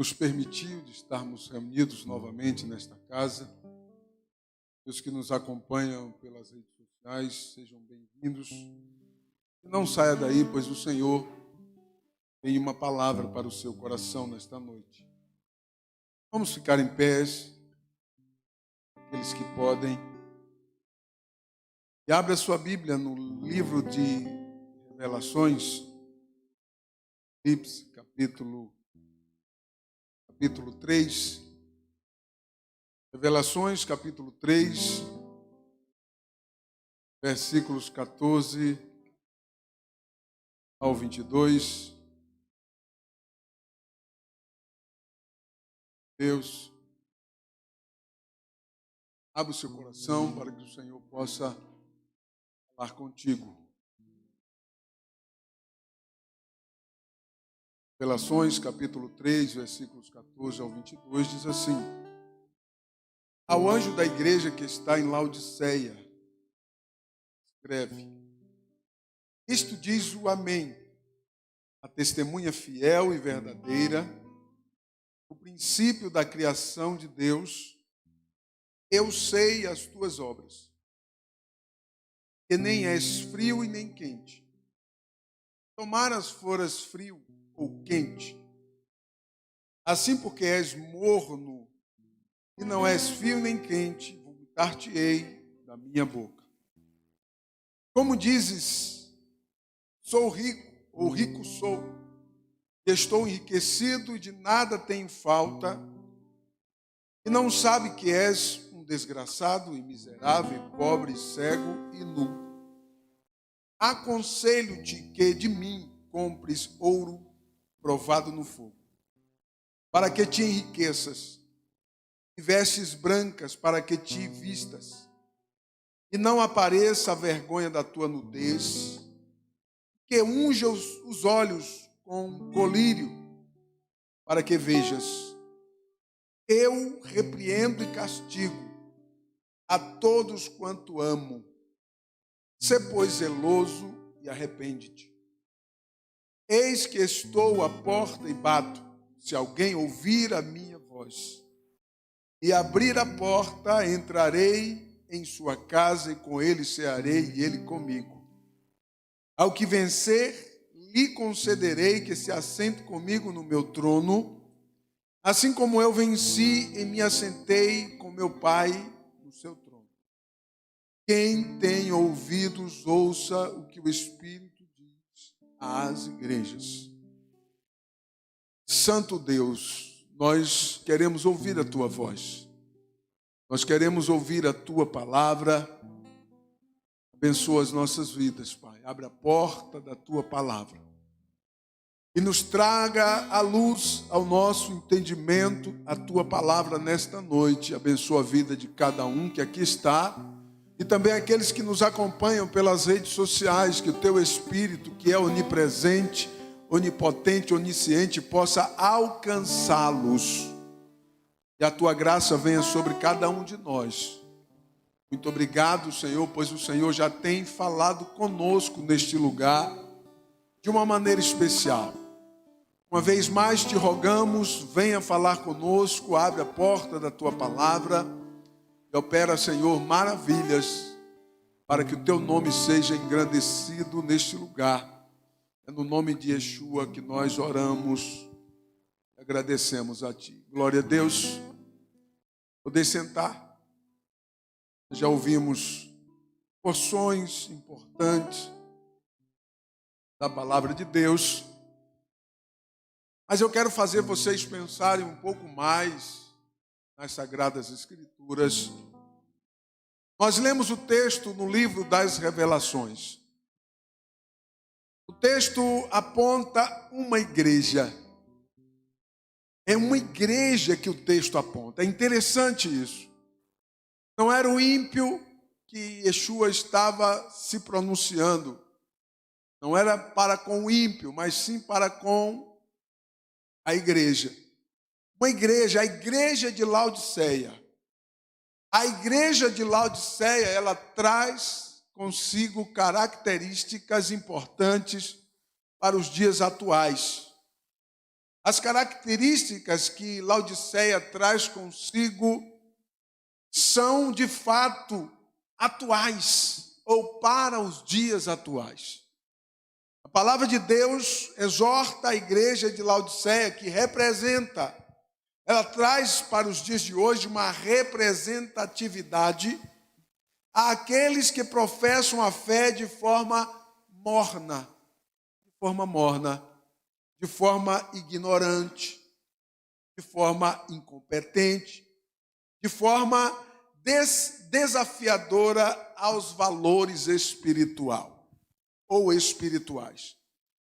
nos permitiu de estarmos reunidos novamente nesta casa. Os que nos acompanham pelas redes sociais, sejam bem-vindos. E não saia daí, pois o Senhor tem uma palavra para o seu coração nesta noite. Vamos ficar em pés, aqueles que podem. E abra sua Bíblia no livro de Revelações, Apocalipse, capítulo 3. Revelações, capítulo 3, versículos 14 ao 22. Deus, abra o seu coração para que o Senhor possa falar contigo. Revelações, capítulo 3, versículos 14 ao 22, diz assim: Ao anjo da igreja que está em Laodiceia, escreve: Isto diz o Amém, a testemunha fiel e verdadeira, o princípio da criação de Deus. Eu sei as tuas obras, que nem és frio e nem quente. Tomaras foras frio ou quente, assim porque és morno e não és frio nem quente, vomitar-te-ei da minha boca. Como dizes, sou rico, ou rico sou, estou enriquecido e de nada tenho falta, e não sabe que és um desgraçado e miserável, pobre, cego e nu. Aconselho-te que de mim compres ouro provado no fogo, para que te enriqueças, e vestes brancas para que te vistas, e não apareça a vergonha da tua nudez, que unja os olhos com colírio, para que vejas. Eu repreendo e castigo a todos quanto amo. Sê, pois, zeloso e arrepende-te. Eis que estou à porta e bato. Se alguém ouvir a minha voz e abrir a porta, entrarei em sua casa e com ele cearei e ele comigo. Ao que vencer, lhe concederei que se assente comigo no meu trono, assim como eu venci e me assentei com meu Pai no seu trono. Quem tem ouvidos, ouça o que o Espírito diz às igrejas. Santo Deus, nós queremos ouvir a tua voz. Nós queremos ouvir a tua palavra. Abençoa as nossas vidas, Pai. Abre a porta da tua palavra e nos traga a luz ao nosso entendimento, a tua palavra nesta noite. Abençoa a vida de cada um que aqui está e também aqueles que nos acompanham pelas redes sociais. Que o teu Espírito, que é onipresente, onipotente, onisciente, possa alcançá-los e a tua graça venha sobre cada um de nós. Muito obrigado, Senhor, pois o Senhor já tem falado conosco neste lugar de uma maneira especial. Uma vez mais te rogamos, venha falar conosco, abre a porta da tua palavra e opera, Senhor, maravilhas para que o teu nome seja engrandecido neste lugar. É no nome de Yeshua que nós oramos e agradecemos a ti. Glória a Deus. Poder sentar. Já ouvimos porções importantes da palavra de Deus, mas eu quero fazer vocês pensarem um pouco mais nas Sagradas Escrituras. Nós lemos o texto no livro das Revelações. O texto aponta uma igreja. É uma igreja que o texto aponta. É interessante isso. Não era o ímpio que Yeshua estava se pronunciando. Não era para com o ímpio, mas sim para com a igreja. Uma igreja, a igreja de Laodiceia. A igreja de Laodiceia, ela traz consigo características importantes para os dias atuais. as características que Laodiceia traz consigo são, de fato, atuais, ou para os dias atuais. A palavra de Deus exorta a igreja de Laodiceia, que representa, ela traz para os dias de hoje uma representatividade àqueles que professam a fé de forma morna, de forma ignorante, de forma incompetente, de forma desafiadora aos valores espirituais.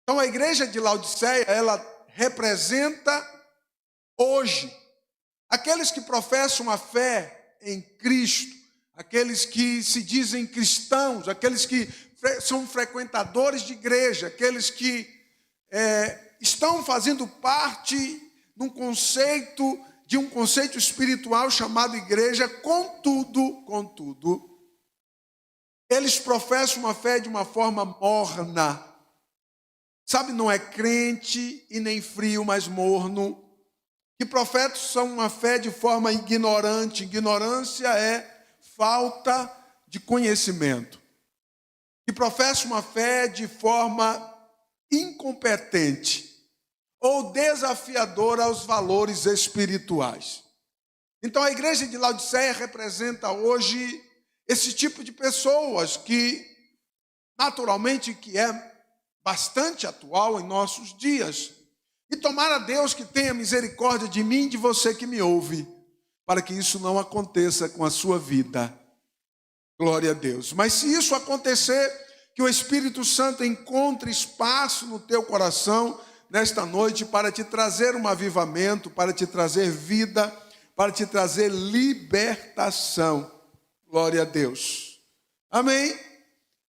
Então a igreja de Laodiceia, ela representa hoje aqueles que professam a fé em Cristo, aqueles que se dizem cristãos, aqueles que são frequentadores de igreja, aqueles que estão fazendo parte de um conceito espiritual chamado igreja. Contudo, eles professam uma fé de uma forma morna. Sabe, não é crente e nem frio, mas morno. Que professam uma fé de forma ignorante. Ignorância é falta de conhecimento. Que professam uma fé de forma incompetente ou desafiadora aos valores espirituais. Então a igreja de Laodiceia representa hoje esse tipo de pessoas que, naturalmente, que é bastante atual em nossos dias. E tomara Deus que tenha misericórdia de mim e de você que me ouve, para que isso não aconteça com a sua vida. Glória a Deus. Mas se isso acontecer, que o Espírito Santo encontre espaço no teu coração nesta noite para te trazer um avivamento, para te trazer vida, para te trazer libertação. Glória a Deus. Amém?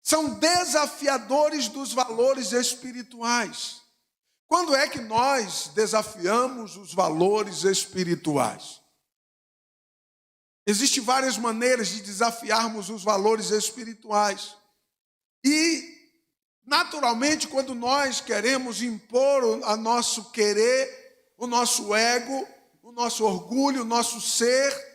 São desafiadores dos valores espirituais. Quando é que nós desafiamos os valores espirituais? Existem várias maneiras de desafiarmos os valores espirituais. E, naturalmente, quando nós queremos impor o nosso querer, o nosso ego, o nosso orgulho, o nosso ser,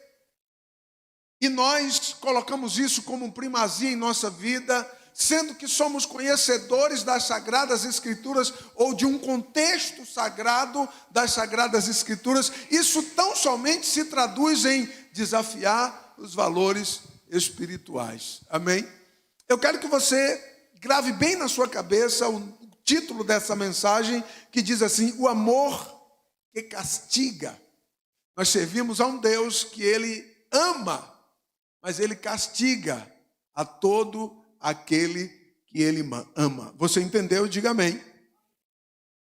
e nós colocamos isso como primazia em nossa vida, sendo que somos conhecedores das Sagradas Escrituras ou de um contexto sagrado das Sagradas Escrituras, isso tão somente se traduz em desafiar os valores espirituais. Amém? Eu quero que você grave bem na sua cabeça o título dessa mensagem, que diz assim: o amor que castiga. Nós servimos a um Deus que Ele ama, mas Ele castiga a todo aquele que Ele ama. Você entendeu? Diga amém.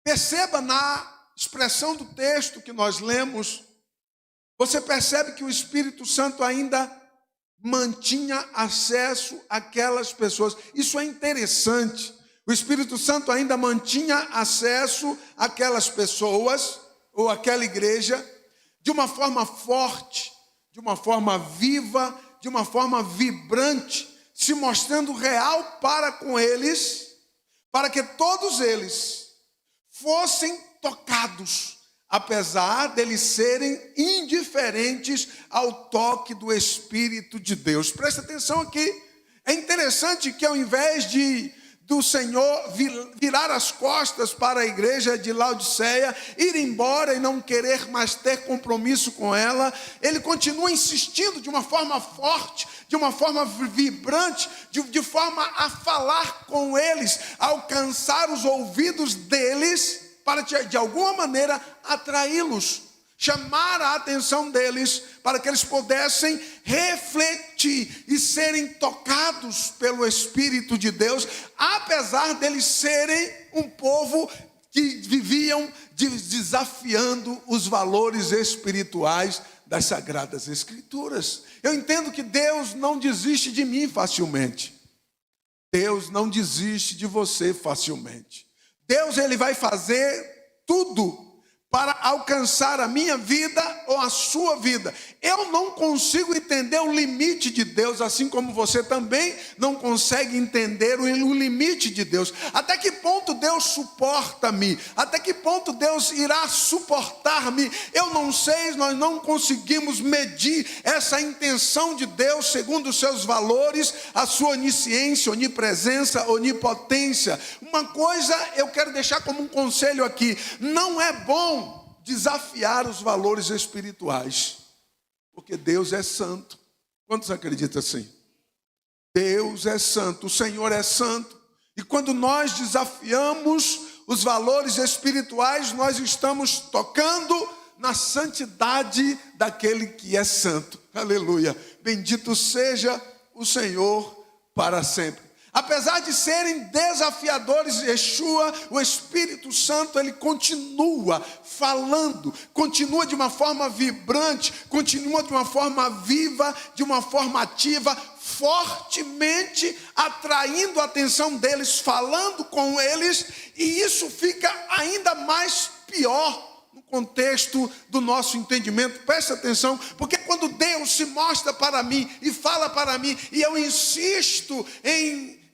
Perceba na expressão do texto que nós lemos, você percebe que o Espírito Santo ainda mantinha acesso àquelas pessoas. Isso é interessante. O Espírito Santo ainda mantinha acesso àquelas pessoas, ou àquela igreja, de uma forma forte, de uma forma viva, de uma forma vibrante, se mostrando real para com eles, para que todos eles fossem tocados, apesar deles serem indiferentes ao toque do Espírito de Deus. Presta atenção aqui. É interessante que ao invés do Senhor virar as costas para a igreja de Laodiceia, ir embora e não querer mais ter compromisso com ela, Ele continua insistindo de uma forma forte, de uma forma vibrante, de forma a falar com eles, a alcançar os ouvidos deles, para de alguma maneira atraí-los, chamar a atenção deles, para que eles pudessem refletir e serem tocados pelo Espírito de Deus, apesar deles serem um povo que viviam desafiando os valores espirituais das Sagradas Escrituras. Eu entendo que Deus não desiste de mim facilmente. Deus não desiste de você facilmente. Deus, Ele vai fazer tudo para alcançar a minha vida ou a sua vida. Eu não consigo entender o limite de Deus, assim como você também não consegue entender o limite de Deus. Até que ponto Deus suporta-me? Até que ponto Deus irá suportar-me? Eu não sei, nós não conseguimos medir essa intenção de Deus segundo os seus valores, a sua onisciência, onipresença, onipotência. Uma coisa eu quero deixar como um conselho aqui: não é bom desafiar os valores espirituais, porque Deus é santo. Quantos acreditam assim? Deus é santo, o Senhor é santo. E quando nós desafiamos os valores espirituais, nós estamos tocando na santidade daquele que é santo. Aleluia. Bendito seja o Senhor para sempre. Apesar de serem desafiadores, Yeshua, o Espírito Santo, ele continua falando, continua de uma forma vibrante, continua de uma forma viva, de uma forma ativa, fortemente atraindo a atenção deles, falando com eles, e isso fica ainda mais pior no contexto do nosso entendimento. Preste atenção, porque quando Deus se mostra para mim e fala para mim, e eu insisto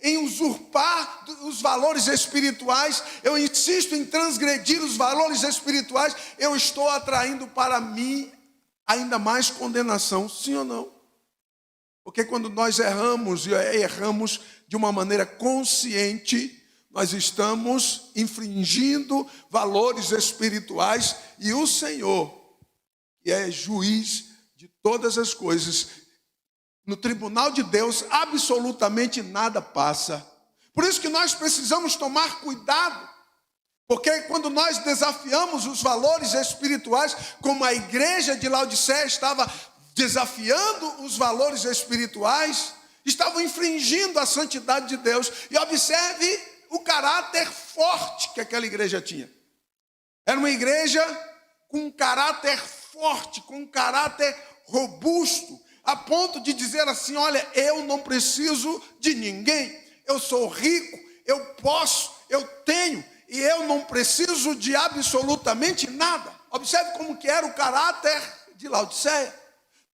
em usurpar os valores espirituais, eu insisto em transgredir os valores espirituais, eu estou atraindo para mim ainda mais condenação, sim ou não? Porque quando nós erramos, e erramos de uma maneira consciente, nós estamos infringindo valores espirituais, e o Senhor, que é juiz de todas as coisas, no tribunal de Deus, absolutamente nada passa. Por isso que nós precisamos tomar cuidado, porque quando nós desafiamos os valores espirituais, como a igreja de Laodiceia estava desafiando os valores espirituais, estavam infringindo a santidade de Deus. E observe o caráter forte que aquela igreja tinha. Era uma igreja com um caráter forte, com um caráter robusto, a ponto de dizer assim: olha, eu não preciso de ninguém, eu sou rico, eu posso, eu tenho, e eu não preciso de absolutamente nada. Observe como que era o caráter de Laodiceia.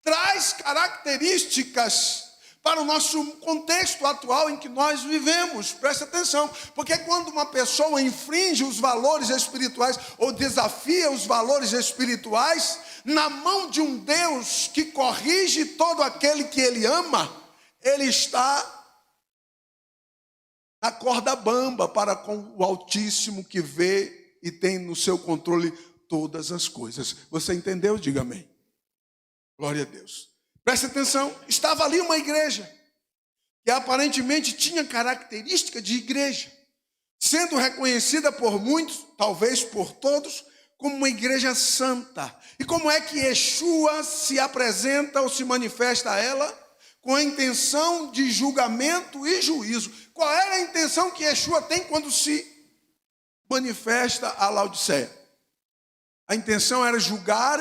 Traz características para o nosso contexto atual em que nós vivemos. Preste atenção, porque quando uma pessoa infringe os valores espirituais ou desafia os valores espirituais, na mão de um Deus que corrige todo aquele que ele ama, ele está na corda bamba para com o Altíssimo, que vê e tem no seu controle todas as coisas. Você entendeu? Diga amém. Glória a Deus. Preste atenção, estava ali uma igreja que aparentemente tinha característica de igreja, sendo reconhecida por muitos, talvez por todos, como uma igreja santa. E como é que Yeshua se apresenta ou se manifesta a ela? Com a intenção de julgamento e juízo. Qual era a intenção que Yeshua tem quando se manifesta a Laodiceia? A intenção era julgar,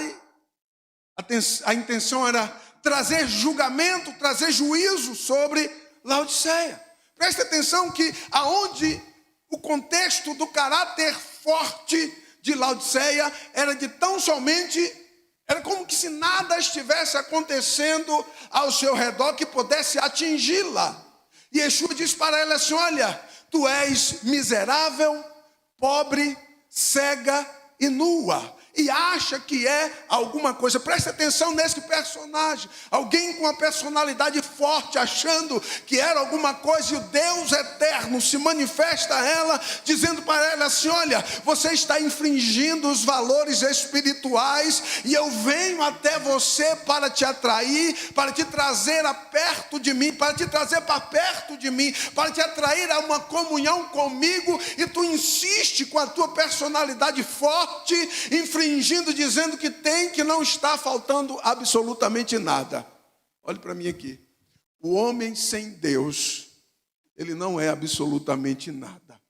a intenção era trazer julgamento, trazer juízo sobre Laodiceia. Preste atenção que aonde o contexto do caráter forte de Laodiceia era de tão somente, era como que se nada estivesse acontecendo ao seu redor que pudesse atingi-la. E Yeshua diz para ela assim: olha, tu és miserável, pobre, cega e nua. E acha que é alguma coisa. Preste atenção nesse personagem. Alguém com uma personalidade forte, achando que era alguma coisa. E o Deus eterno se manifesta a ela, dizendo para ela assim: olha, você está infringindo os valores espirituais, e eu venho até você para te atrair, para te trazer a perto de mim, para te trazer para perto de mim, para te atrair a uma comunhão comigo. E tu insiste com a tua personalidade forte, infringindo, dizendo que tem, que não está faltando absolutamente nada. Olhe para mim aqui. O homem sem Deus, ele não é absolutamente nada.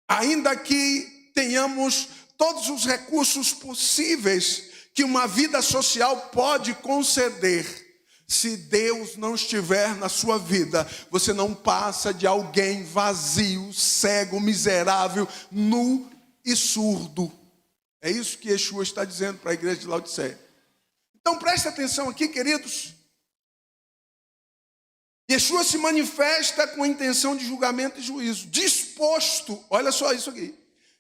Ainda que tenhamos todos os recursos possíveis que uma vida social pode conceder, se Deus não estiver na sua vida, você não passa de alguém vazio, cego, miserável, nu e surdo. É isso que Yeshua está dizendo para a igreja de Laodiceia. Então preste atenção aqui, queridos. Yeshua se manifesta com a intenção de julgamento e juízo, disposto, olha só isso aqui,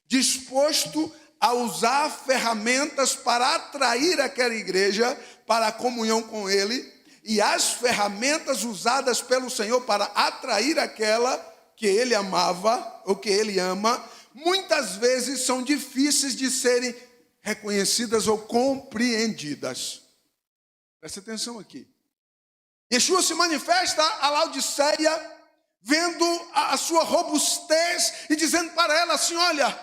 disposto a usar ferramentas para atrair aquela igreja para a comunhão com ele, e as ferramentas usadas pelo Senhor para atrair aquela que ele amava, ou que ele ama, muitas vezes são difíceis de serem reconhecidas ou compreendidas. Preste atenção aqui. Yeshua se manifesta a Laodiceia, vendo a sua robustez e dizendo para ela assim: olha,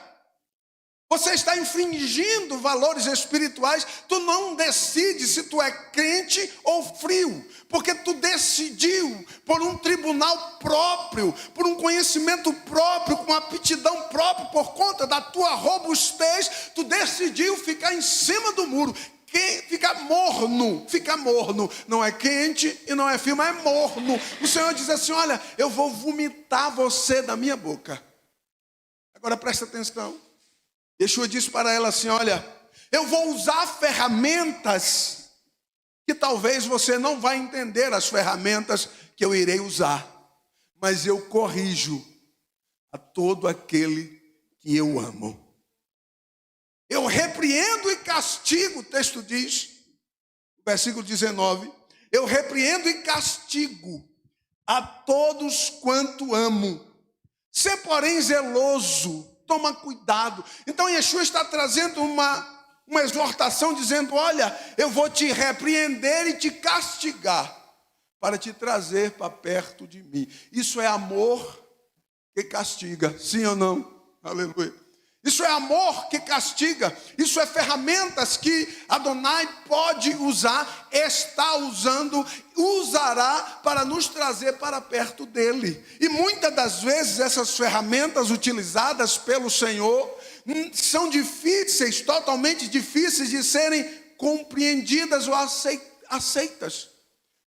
você está infringindo valores espirituais, tu não decides se tu é crente ou frio, porque tu decidiu por um tribunal próprio, por um conhecimento próprio, com aptidão própria, por conta da tua robustez, tu decidiu ficar em cima do muro. Quem fica morno, não é quente e não é frio, mas é morno. O Senhor diz assim: olha, eu vou vomitar você da minha boca. Agora presta atenção. Yeshua disse para ela assim: olha, eu vou usar ferramentas que talvez você não vai entender as ferramentas que eu irei usar, mas eu corrijo a todo aquele que eu amo. Eu repreendo e castigo, o texto diz, versículo 19, eu repreendo e castigo a todos quanto amo. Sê, porém, zeloso, toma cuidado. Então Yeshua está trazendo uma exortação dizendo: olha, eu vou te repreender e te castigar para te trazer para perto de mim. Isso é amor que castiga, sim ou não? Aleluia. Isso é amor que castiga, isso é ferramentas que Adonai pode usar, está usando, usará para nos trazer para perto dele. E muitas das vezes essas ferramentas utilizadas pelo Senhor são difíceis, totalmente difíceis de serem compreendidas ou aceitas.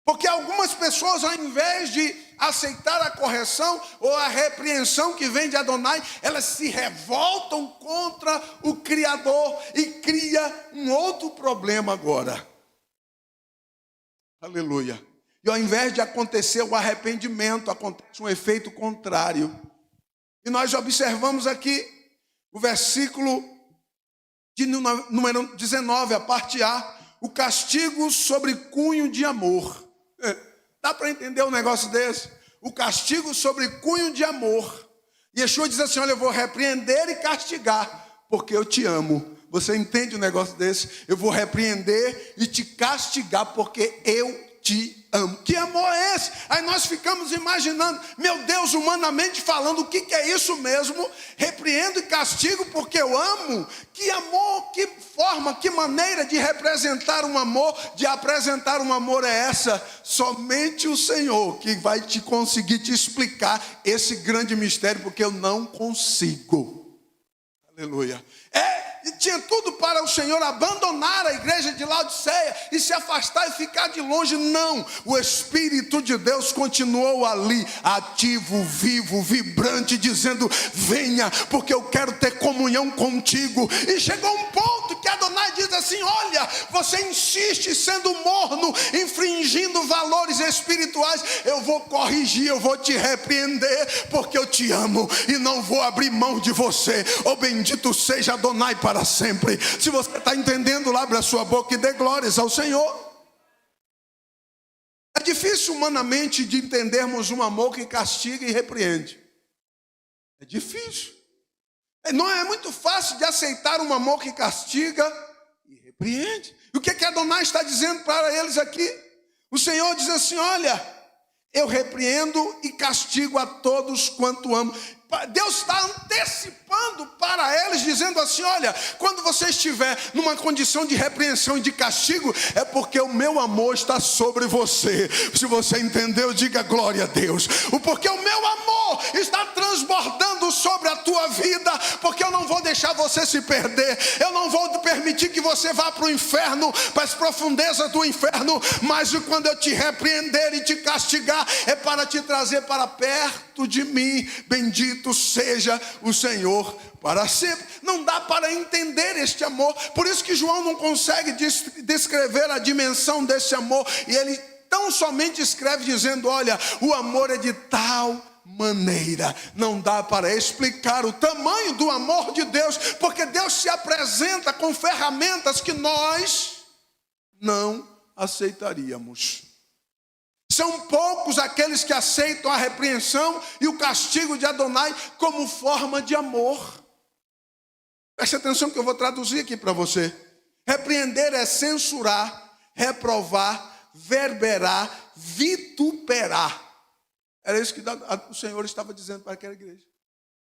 Porque algumas pessoas, ao invés de aceitar a correção ou a repreensão que vem de Adonai, elas se revoltam contra o Criador e cria um outro problema agora. Aleluia. E ao invés de acontecer o arrependimento, acontece um efeito contrário. E nós observamos aqui o versículo de número 19, a parte A, o castigo sobre cunho de amor. Dá para entender um negócio desse? O castigo sobre cunho de amor. Yeshua diz assim: olha, eu vou repreender e castigar, porque eu te amo. Você entende um negócio desse? Eu vou repreender e te castigar, porque eu te amo. Que amor é esse? Aí nós ficamos imaginando: meu Deus, humanamente falando, o que é isso mesmo? Repreendo e castigo porque eu amo? Que amor, que forma, que maneira de representar um amor, de apresentar um amor é essa? Somente o Senhor que vai te conseguir te explicar esse grande mistério, porque eu não consigo. Aleluia. E tinha tudo para o Senhor abandonar a igreja de Laodiceia e se afastar e ficar de longe. Não, o Espírito de Deus continuou ali, ativo, vivo, vibrante, dizendo: venha, porque eu quero ter comunhão contigo. E chegou um ponto que Adonai diz assim: olha, você insiste sendo morno, infringindo valores espirituais, eu vou corrigir, eu vou te repreender, porque eu te amo e não vou abrir mão de você. Oh, bendito seja Adonai para sempre. Se você está entendendo, abre a sua boca e dê glórias ao Senhor. É difícil humanamente de entendermos um amor que castiga e repreende. É difícil. Não é muito fácil de aceitar um amor que castiga e repreende. E o que Adonai está dizendo para eles aqui? O Senhor diz assim: olha, eu repreendo e castigo a todos quanto amo. Deus está antecipando para eles, dizendo assim: olha, quando você estiver numa condição de repreensão e de castigo, é porque o meu amor está sobre você. Se você entendeu, diga glória a Deus. Porque o meu amor está transbordando sobre a tua vida, porque eu não vou deixar você se perder, eu não vou permitir que você vá para o inferno, para as profundezas do inferno, mas quando eu te repreender e te castigar, é para te trazer para perto de mim. Bendito seja o Senhor para sempre. Não dá para entender este amor. Por isso que João não consegue descrever a dimensão desse amor. E ele tão somente escreve dizendo, olha, o amor é de tal maneira. Não dá para explicar o tamanho do amor de Deus, porque Deus se apresenta com ferramentas que nós não aceitaríamos. São poucos aqueles que aceitam a repreensão e o castigo de Adonai como forma de amor. Preste atenção que eu vou traduzir aqui para você. Repreender é censurar, reprovar, verberar, vituperar. Era isso que o Senhor estava dizendo para aquela igreja.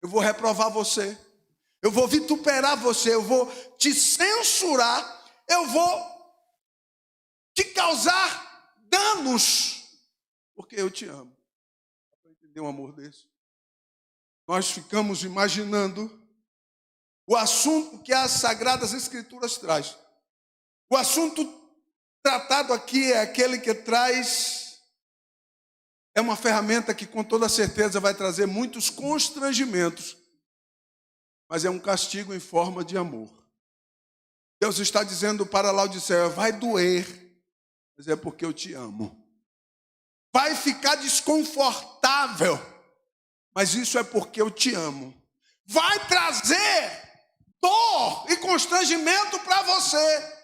Eu vou reprovar você, eu vou vituperar você, eu vou te censurar, eu vou te causar danos, porque eu te amo. Para entender um amor desse, nós ficamos imaginando o assunto que as Sagradas Escrituras traz. O assunto tratado aqui é aquele que traz, é uma ferramenta que com toda certeza vai trazer muitos constrangimentos, mas é um castigo em forma de amor. Deus está dizendo para Laodiceia, vai doer, mas é porque eu te amo. Vai ficar desconfortável, mas isso é porque eu te amo. Vai trazer dor e constrangimento para você,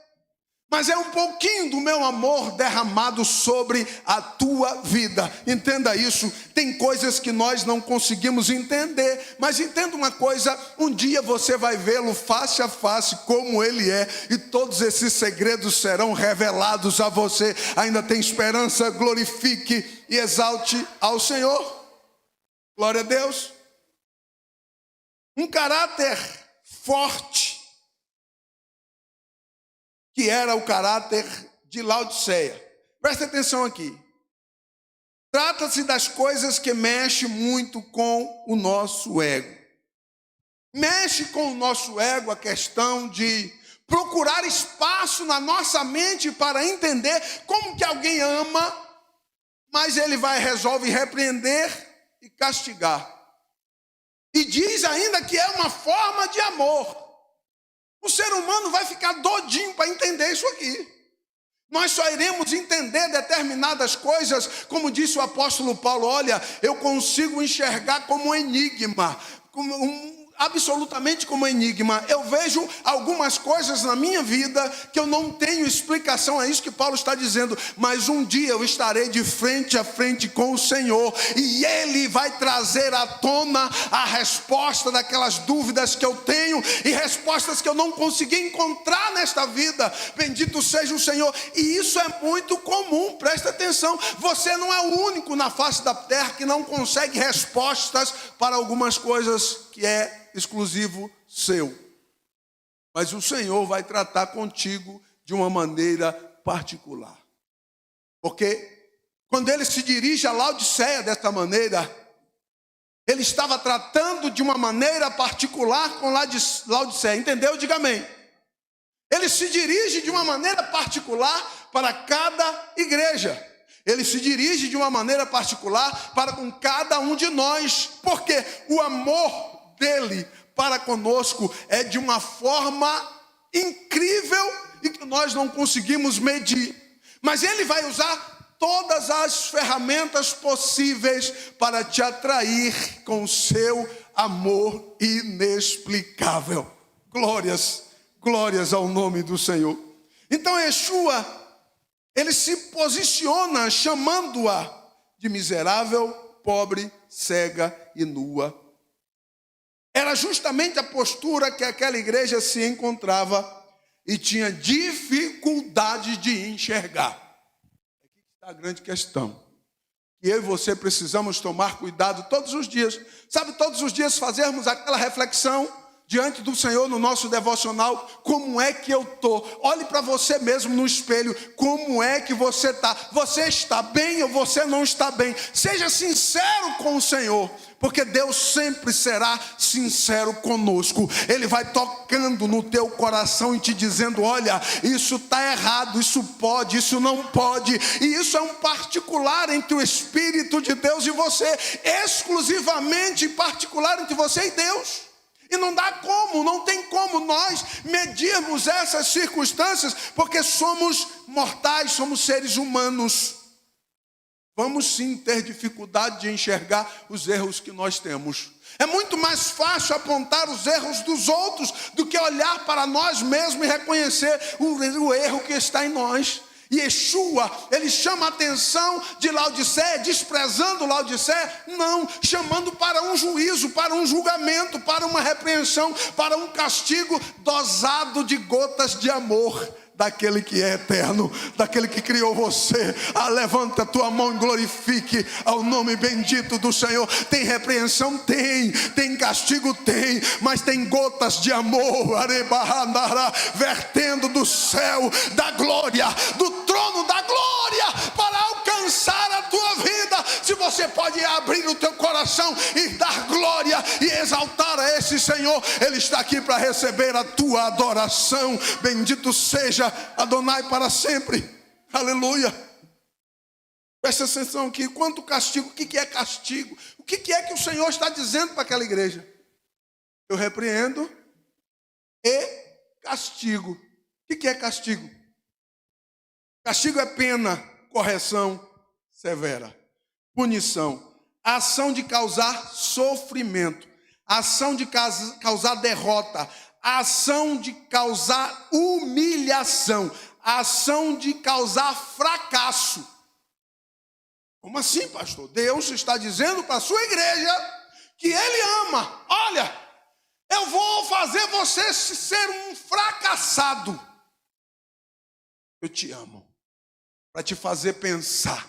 mas é um pouquinho do meu amor derramado sobre a tua vida. Entenda isso. Tem coisas que nós não conseguimos entender, mas entenda uma coisa, um dia você vai vê-lo face a face como ele é, e todos esses segredos serão revelados a você. Ainda tem esperança, glorifique e exalte ao Senhor. Glória a Deus. Um caráter forte, que era o caráter de Laodiceia. Presta atenção aqui. Trata-se das coisas que mexem muito com o nosso ego. Mexe com o nosso ego a questão de procurar espaço na nossa mente para entender como que alguém ama, mas ele resolve repreender e castigar. E diz ainda que é uma forma de amor. O ser humano vai ficar doidinho para entender isso aqui. Nós só iremos entender determinadas coisas, como disse o apóstolo Paulo, olha, eu consigo enxergar como um enigma, absolutamente como um enigma. Eu vejo algumas coisas na minha vida que eu não tenho explicação, é isso que Paulo está dizendo, mas um dia eu estarei de frente a frente com o Senhor, e Ele vai trazer à tona a resposta daquelas dúvidas que eu tenho, e respostas que eu não consegui encontrar nesta vida. Bendito seja o Senhor. E isso é muito comum, presta atenção, você não é o único na face da terra que não consegue respostas para algumas coisas que é exclusivo seu. Mas o Senhor vai tratar contigo de uma maneira particular. Porque quando ele se dirige a Laodiceia dessa maneira, ele estava tratando de uma maneira particular com Laodiceia. Entendeu? Diga amém. Ele se dirige de uma maneira particular para cada igreja. Ele se dirige de uma maneira particular para com cada um de nós. Porque o amor dele para conosco é de uma forma incrível e que nós não conseguimos medir. Mas ele vai usar todas as ferramentas possíveis para te atrair com o seu amor inexplicável. Glórias ao nome do Senhor. Então Yeshua, ele se posiciona chamando-a de miserável, pobre, cega e nua. Era justamente a postura que aquela igreja se encontrava e tinha dificuldade de enxergar. Aqui está a grande questão. E eu e você precisamos tomar cuidado todos os dias. Sabe, todos os dias fazermos aquela reflexão diante do Senhor no nosso devocional. Como é que eu estou? Olhe para você mesmo no espelho. Como é que você está? Você está bem ou você não está bem? Seja sincero com o Senhor, porque Deus sempre será sincero conosco. Ele vai tocando no teu coração e te dizendo, olha, isso está errado, isso pode, isso não pode. E isso é um particular entre o Espírito de Deus e você, exclusivamente particular entre você e Deus. E não dá como, não tem como nós medirmos essas circunstâncias, porque somos mortais, somos seres humanos. Vamos sim ter dificuldade de enxergar os erros que nós temos. É muito mais fácil apontar os erros dos outros do que olhar para nós mesmos e reconhecer o erro que está em nós. E Yeshua, ele chama a atenção de Laodiceia, desprezando Laodiceia? Não, chamando para um juízo, para um julgamento, para uma repreensão, para um castigo dosado de gotas de amor daquele que é eterno, daquele que criou você. Levanta a tua mão e glorifique ao nome bendito do Senhor. Tem repreensão? Tem castigo? Tem, mas tem gotas de amor vertendo do céu, da glória, do trono da glória, para alcançar a tua vida. Se você pode abrir o teu coração e dar glória e exaltar a esse Senhor, Ele está aqui para receber a tua adoração. Bendito seja Adonai para sempre. Aleluia. Presta atenção aqui. Quanto castigo, o que é castigo? O que é que o Senhor está dizendo para aquela igreja? Eu repreendo e castigo. O que é castigo? Castigo é pena, correção severa, punição, ação de causar sofrimento, ação de causar derrota, ação de causar humilhação, ação de causar fracasso. Como assim, pastor? Deus está dizendo para a sua igreja que Ele ama. Olha, eu vou fazer você ser um fracassado. Eu te amo, para te fazer pensar,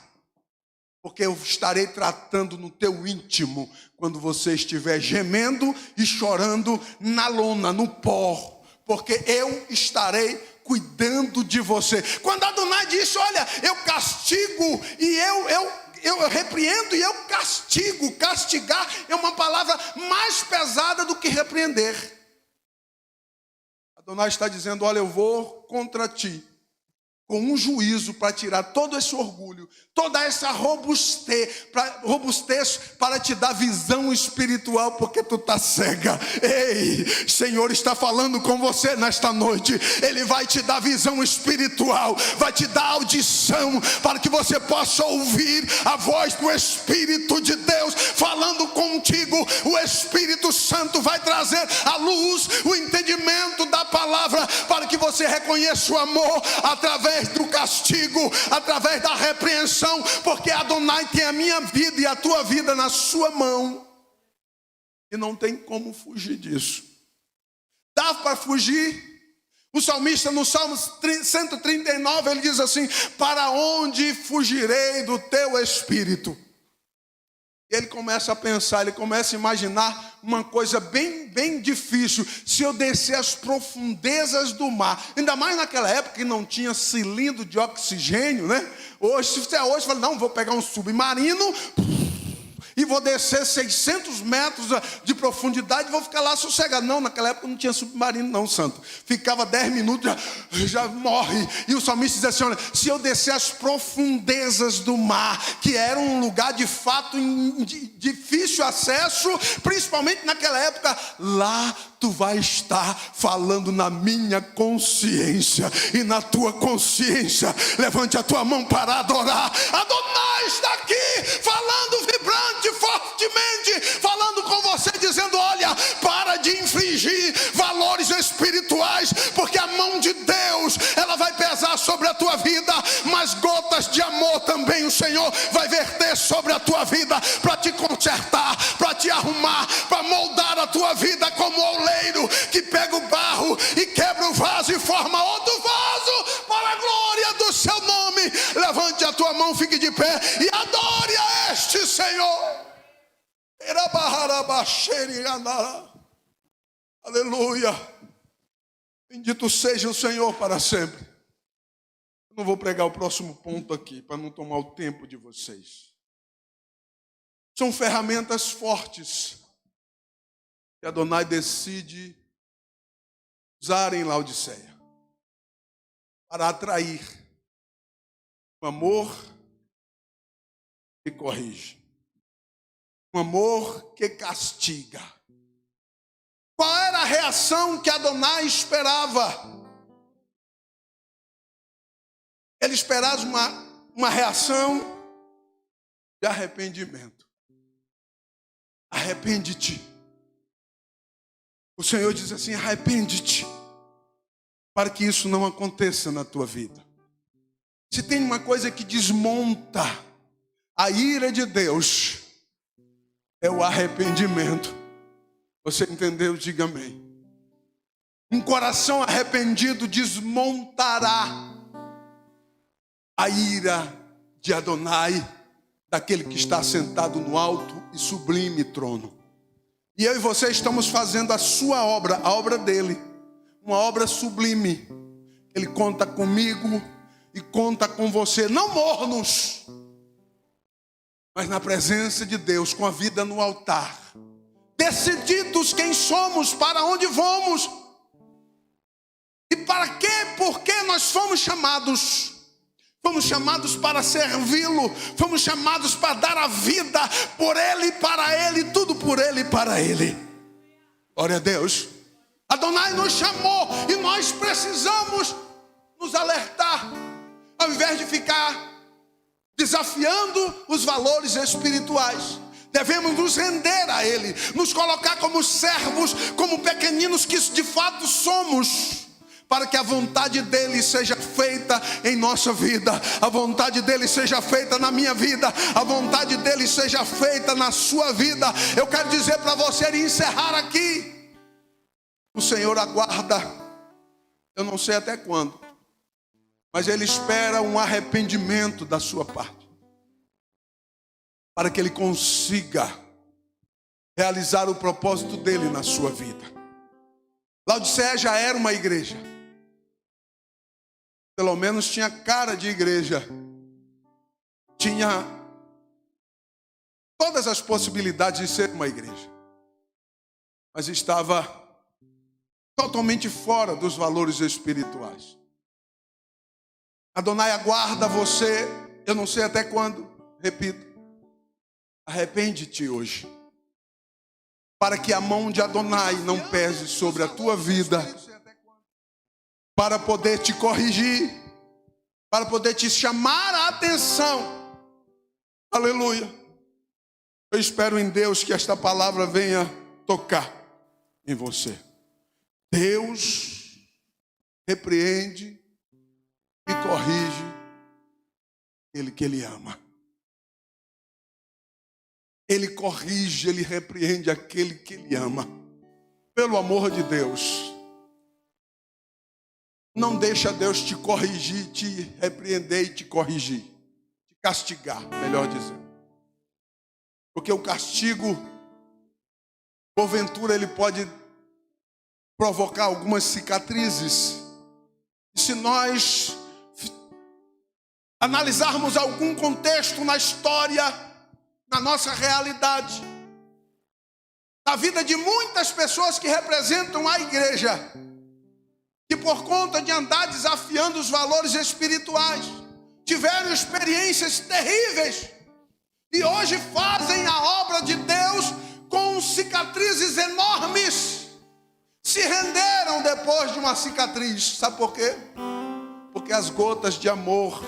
porque eu estarei tratando no teu íntimo quando você estiver gemendo e chorando na lona, no pó, porque eu estarei cuidando de você. Quando Adonai disse, olha, eu castigo e eu repreendo e eu castigo. Castigar é uma palavra mais pesada do que repreender. Adonai está dizendo, olha, eu vou contra ti com um juízo para tirar todo esse orgulho, toda essa robustez para te dar visão espiritual, porque tu está cega. Ei, Senhor está falando com você nesta noite. Ele vai te dar visão espiritual, vai te dar audição, para que você possa ouvir a voz do Espírito de Deus falando contigo. O Espírito Santo vai trazer à luz o entendimento da palavra, para que você reconheça o amor através do castigo, através da repreensão, porque Adonai tem a minha vida e a tua vida na sua mão, e não tem como fugir disso. Dá para fugir? O salmista no Salmo 139, ele diz assim, para onde fugirei do teu Espírito? Ele começa a pensar, ele começa a imaginar uma coisa bem difícil. Se eu descer as profundezas do mar, ainda mais naquela época que não tinha cilindro de oxigênio, né? Hoje, se você hoje fala, não, vou pegar um submarino e vou descer 600 metros de profundidade e vou ficar lá sossegado. Não, naquela época não tinha submarino não, santo. Ficava 10 minutos, já morre. E o salmista diz assim, olha, se eu descer as profundezas do mar, que era um lugar de fato de difícil acesso, principalmente naquela época, lá tu vai estar falando na minha consciência e na tua consciência. Levante a tua mão para adorar. Adonai está aqui falando vibrante, fortemente, falando com você, dizendo, olha, para de infringir valores espirituais, porque a mão de Deus, ela vai pesar sobre a tua vida, mas gotas de amor também o Senhor vai verter sobre a tua vida, para te consertar, para te arrumar, para moldar a tua vida como oleiro que pega o barro e quebra o vaso e forma outro vaso para a glória do seu nome. Levante a tua mão, fique de pé e adore a este Senhor. Aleluia. Bendito seja o Senhor para sempre. Eu não vou pregar o próximo ponto aqui, para não tomar o tempo de vocês. São ferramentas fortes que Adonai decide usar em Laodiceia para atrair o amor que corrige, um amor que castiga. Qual reação que Adonai esperava. Ele esperava uma reação de arrependimento. Arrepende-te. O Senhor diz assim: arrepende-te, para que isso não aconteça na tua vida. Se tem uma coisa que desmonta a ira de Deus, é o arrependimento. Você entendeu? Diga amém. Um coração arrependido desmontará a ira de Adonai, daquele que está sentado no alto e sublime trono. E eu e você estamos fazendo a sua obra, a obra dele, uma obra sublime. Ele conta comigo e conta com você, não mornos, mas na presença de Deus, com a vida no altar, decididos quem somos, para onde vamos e para quê, por que nós fomos chamados. Fomos chamados para servi-lo, fomos chamados para dar a vida por ele, para ele, tudo por ele e para ele. Glória a Deus. Adonai nos chamou e nós precisamos nos alertar, ao invés de ficar desafiando os valores espirituais. Devemos nos render a ele, nos colocar como servos, como pequeninos que de fato somos, para que a vontade dele seja feita em nossa vida, a vontade dele seja feita na minha vida, a vontade dele seja feita na sua vida. Eu quero dizer para você e encerrar aqui: o Senhor aguarda, eu não sei até quando, mas ele espera um arrependimento da sua parte, para que ele consiga realizar o propósito dele na sua vida. Laodiceia já era uma igreja, pelo menos tinha cara de igreja, tinha todas as possibilidades de ser uma igreja, mas estava totalmente fora dos valores espirituais. Adonai aguarda você, eu não sei até quando, repito, arrepende-te hoje, para que a mão de Adonai não pese sobre a tua vida, para poder te corrigir, para poder te chamar a atenção. Aleluia. Eu espero em Deus que esta palavra venha tocar em você. Deus repreende e corrige aquele que ele ama. Ele corrige, ele repreende aquele que ele ama. Pelo amor de Deus, não deixa Deus te corrigir, te repreender e te corrigir, te castigar, melhor dizendo. Porque o castigo, porventura, ele pode provocar algumas cicatrizes. E se nós analisarmos algum contexto na história, na nossa realidade, na vida de muitas pessoas que representam a igreja, que por conta de andar desafiando os valores espirituais, tiveram experiências terríveis, e hoje fazem a obra de Deus com cicatrizes enormes, se renderam depois de uma cicatriz. Sabe por quê? Porque as gotas de amor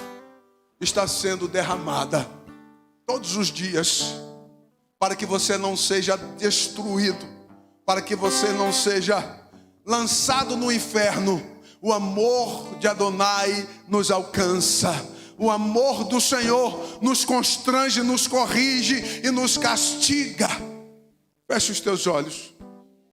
estão sendo derramadas todos os dias, para que você não seja destruído, para que você não seja lançado no inferno. O amor de Adonai nos alcança. O amor do Senhor nos constrange, nos corrige e nos castiga. Feche os teus olhos.